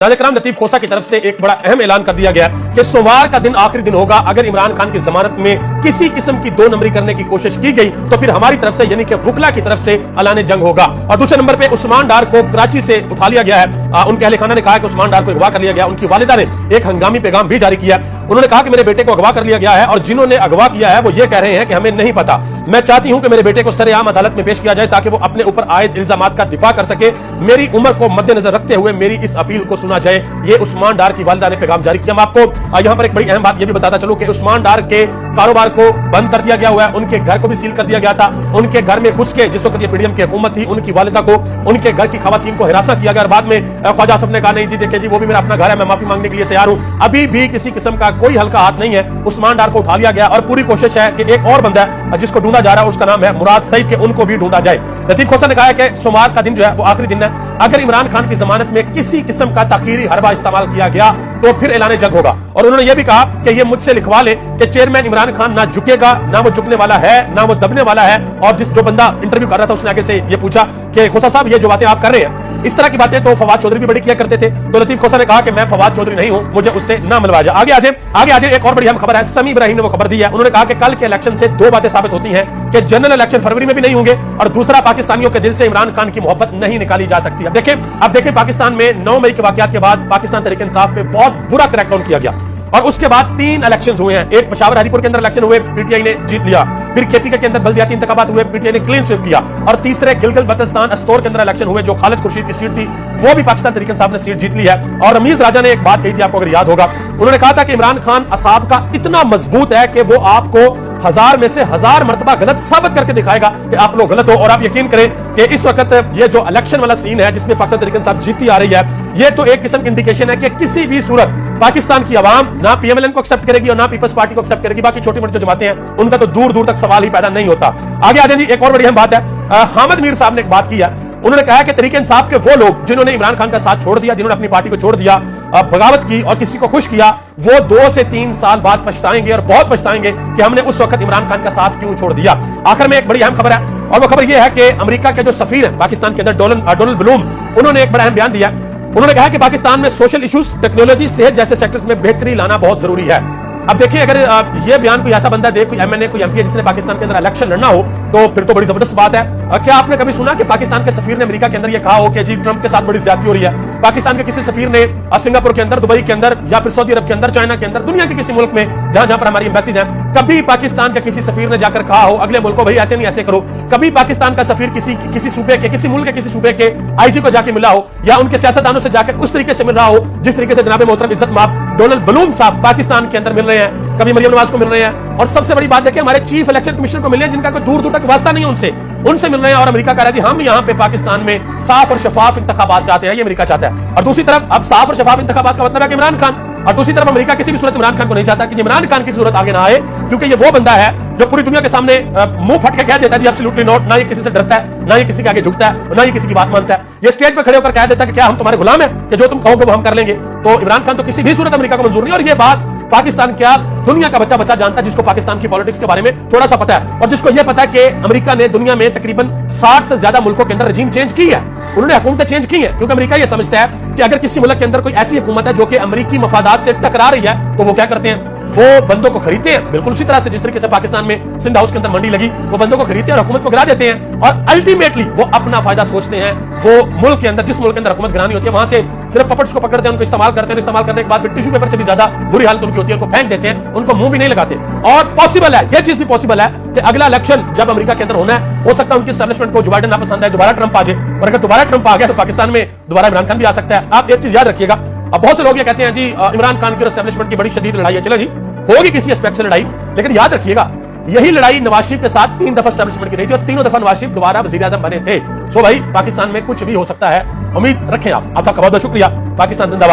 नाज़रीन, लतीफ खोसा की तरफ से एक बड़ा अहम ऐलान कर दिया गया कि सोमवार का दिन आखिरी दिन होगा। अगर इमरान खान की जमानत में किसी किस्म की 2 नंबरी करने की कोशिश की गई तो फिर हमारी तरफ से यानी कि वकला की तरफ से ऐलान जंग होगा। और दूसरे नंबर पे उस्मान डार को कराची से उठा लिया गया है। उनके अहले खाना ने कहा कि उस्मान डार को अगवा कर लिया गया। उनकी वालिदा ने एक हंगामी पैगाम भी जारी किया। उन्होंने कहा कि मेरे बेटे को अगवा कर लिया गया है और जिन्होंने अगवा किया है वो ये कह रहे हैं कि हमें नहीं पता। मैं चाहती हूं कि मेरे बेटे को सरेआम अदालत में पेश किया जाए ताकि वो अपने ऊपर आयद इल्जामात का दिफा कर सके। मेरी उम्र को मद्देनजर रखते हुए मेरी इस अपील को सुना जाए। ये उस्मान डार की वालिदा ने पैगाम जारी किया। मैं आपको यहां पर एक बड़ी अहम बात यह भी बताता चलूं कि उस्मान डार के कारोबार को बंद कर दिया गया हुआ है। उनके घर को भी सील कर दिया गया था। उनके घर में घुस के जिस वक्त ये पीडीएम की हुकूमत थी, उनकी वालिदा को, उनके घर की खवातीन को हिरासा किया गया और बाद में ख्वाजा आसिफ ने कहा नहीं जी देखिए जी वो भी मेरा अपना घर है, मैं माफी मांगने के लिए तैयार हूं। अभी भी किसी किस्म का कोई हल्का हाथ नहीं है। उस्मान डार को उठा लिया गया और पूरी कोशिश है कि एक और बंदा है जिसको ढूंढा जा रहा है, उसका नाम है मुराद सईद, के उनको भी ढूंढा जाए। लतीफ खोसा ने कहा है कि सोमवार का दिन जो है वो आखिरी दिन है। अगर इमरान खान की जमानत में किसी किस्म का ताखीरी हरबा इस्तेमाल किया गया तो फिर ऐलान जंग होगा। और उन्होंने यह भी कहा कि ये मुझसे लिखवा ले कि चेयरमैन इमरान खान ना झुकेगा, ना वो झुकने वाला है, ना वो दबने वाला है। और जो बंदा इंटरव्यू कर रहा था उसने आगे से ये पूछा कि खोसा साहब ये जो बातें आप कर रहे हैं इस तरह की बातें तो फवाद चौधरी भी बड़ी किया करते थे। तो लतीफ खोसा ने कहा कि मैं फवाद चौधरी नहीं हूं, मुझे उससे ना मिलवा जाए। आगे आ जाए एक और बड़ी अहम खबर है। समी इब्राहिम ने वो खबर दी है। उन्होंने कहा कि कल के इलेक्शन से 2 बातें साबित होती हैं कि जनरल इलेक्शन फरवरी में भी नहीं होंगे और दूसरा पाकिस्तानियों के दिल से इमरान खान की मोहब्बत नहीं निकाली जा सकती। अब देखें पाकिस्तान में 9 मई के वाकयात के बाद पाकिस्तान तहरीक इंसाफ पे बहुत बुरा क्रैकडाउन किया गया और उसके बाद 3 इलेक्शन हुए हैं। एक पेशावर हरीपुर के अंदर इलेक्शन हुए, पीटीआई ने जीत लिया। फिर केपी के अंदर बल्दियाती इंतखाबात हुए, पीटीआई ने क्लीन स्वीप किया। और तीसरे गिलगित बल्तिस्तान अस्तोर के अंदर इलेक्शन हुए जो खालिद खुर्शीद की सीट थी, वो भी पाकिस्तान तहरीक इंसाफ ने सीट जीत ली है। और रमीज राजा ने एक बात कही थी, आपको अगर याद होगा, उन्होंने कहा था कि इमरान खान असाब का इतना मजबूत है कि वो आपको 1000 में से 1000 मरतबा गलत साबित करके दिखाएगा कि आप लोग गलत हो। और आप यकीन करें कि इस वक्त ये जो इलेक्शन वाला सीन है जिसमें पाकिस्तान तहरीक इंसाफ जीतती आ रही है, ये तो एक किस्म की इंडिकेशन है कि किसी भी सूरत पाकिस्तान की आवाम ना पीएमएलएन को एक्सेप्ट करेगी और ना पीपल्स पार्टी को एक्सेप्ट करेगी। बाकी छोटी मोटी जो जमातें हैं उनका तो दूर दूर तक सवाल ही पैदा नहीं होता। आगे आ जाए जी, एक और बड़ी अहम बात है। हामिद मीर साहब ने एक बात की है। उन्होंने कहा कि तहरीक इंसाफ के वो लोग जिन्होंने इमरान खान का साथ छोड़ दिया, जिन्होंने अपनी पार्टी को छोड़ दिया, बगावत की और किसी को खुश किया, वो 2 से 3 साल बाद पछताएंगे और बहुत पछताएंगे कि हमने उस वक्त इमरान खान का साथ क्यों छोड़ दिया। आखिर में एक बड़ी अहम खबर है और वो खबर यह है कि अमेरिका के जो सफीर है पाकिस्तान के अंदर डोनाल्ड ब्लूम, उन्होंने एक बड़ा अहम बयान दिया। उन्होंने कहा कि पाकिस्तान में सोशल इश्यूज, टेक्नोलॉजी, सेहत जैसे सेक्टर्स में बेहतरी लाना बहुत जरूरी है। अब देखिए अगर ये बयान कोई ऐसा बंदा दे, कोई एमएनए, कोई एमपी जिसने पाकिस्तान के अंदर इलेक्शन लड़ना हो तो फिर तो बड़ी जबरदस्त बात है। क्या आपने कभी सुना कि पाकिस्तान के सफीर ने अमेरिका के अंदर ये कहा हो कि जी ट्रंप के साथ बड़ी ज्यादती हो रही है? पाकिस्तान के किसी सफीर ने सिंगापुर के अंदर, दुबई के अंदर या फिर सऊदी अरब के अंदर, चाइना के अंदर, दुनिया के किसी मुल्क में जहां पर हमारी एम्बेसीज हैं, कभी पाकिस्तान के किसी सफीर ने जाकर कहा हो अगले मुल्क को भाई ऐसे नहीं ऐसे करो? कभी पाकिस्तान का सफीर किसी सूबे के, किसी मुल्क के किसी सूबे के आईजी को जाके मिला हो या उनके सियासतदानों से जाकर उस तरीके से मिल रहा हो जिस तरीके से जनाब मोहतरम इज्जत माब डोनाल्ड ब्लूम साहब पाकिस्तान के अंदर मिल रहे हैं, कभी मरियम नवाज को मिल रहे हैं? और सबसे बड़ी बात है कि हमारे चीफ इलेक्शन कमिश्नर को मिले जिनका कोई दूर दूर तक वास्ता नहीं है उनसे मिल रहे हैं। और अमेरिका कह रहा है जी हम यहाँ पे पाकिस्तान में साफ और शफाफ इंतखाबात चाहते हैं, ये अमेरिका चाहता है। और दूसरी तरफ अब साफ और शफाफ इंतखाबात का मतलब है कि इमरान खान, और दूसरी तरफ अमेरिका किसी भी सूरत इमरान खान को नहीं चाहता कि इमरान खान की सूरत आगे ना आए, क्योंकि ये वो बंदा है जो पूरी दुनिया के सामने मुंह फट के कह देता है जी एब्सोल्युटली नॉट। ना ये किसी से डरता है, ना ये किसी के आगे झुकता है, ना ये किसी की बात मानता है। ये स्टेज पे खड़े होकर कह देता है कि क्या हम तुम्हारे गुलाम हैं कि जो तुम कहोगे वो हम कर लेंगे? तो इमरान खान तो किसी भी सूरत अमेरिका को मंजूर नहीं। और ये बात पाकिस्तान क्या दुनिया का बच्चा जानता है जिसको पाकिस्तान की पॉलिटिक्स के बारे में थोड़ा सा पता है और जिसको यह पता है कि अमेरिका ने दुनिया में तकरीबन 60 से ज्यादा मुल्कों के अंदर रजीम चेंज की है, उन्होंने हुकूमतें चेंज की है, क्योंकि अमेरिका यह समझता है कि अगर किसी मुल्क के अंदर कोई ऐसी हुकूमत है जो कि अमेरिकी मफादात से टकरा रही है तो वो क्या करते हैं, वो बंदों को खरीदते हैं। बिल्कुल उसी तरह से जिस तरीके से पाकिस्तान में सिंध हाउस के अंदर मंडी लगी, वो बंदों को खरीदते हैं और हुकूमत को गिरा देते हैं और अल्टीमेटली वो अपना फायदा सोचते हैं। वो मुल्क के अंदर, जिस मुल्क के अंदर हुकूमत गिरानी होती है, वहां से सिर्फ पपट्स को पकड़ते हैं, उनको इस्तेमाल करते हैं, इस्तेमाल करने के बाद फिर टिश्यू पेपर से भी ज्यादा बुरी हालत उनकी होती है, उनको फेंक देते हैं, उनको मुंह भी नहीं लगाते। और पॉसिबल है, यह चीज भी पॉसिबल है कि अगला इलेक्शन जब अमेरिका के अंदर होना है, हो सकता है उनकी एस्टैब्लिशमेंट को जो बाइडेन नापसंद है, दोबारा ट्रंप आ जाए। और अगर दोबारा ट्रंप आ गया तो पाकिस्तान में दोबारा इमरान खान भी आ सकता है। आप एक चीज याद रखिएगा, अब बहुत से लोग ये कहते हैं जी इमरान खान की और एस्टैब्लिशमेंट की बड़ी शदीद लड़ाई है। चलो जी होगी किसी एस्पेक्ट से लड़ाई, लेकिन याद रखिएगा यही लड़ाई नवाज शरीफ के साथ 3 दफा एस्टैब्लिशमेंट की रही थी और 3 दफा नवाज शरीफ दोबारा वजीर आजम बने थे। सो भाई पाकिस्तान में कुछ भी हो सकता है, उम्मीद रखें आप। आपका बहुत बहुत शुक्रिया। पाकिस्तान जिंदाबाद।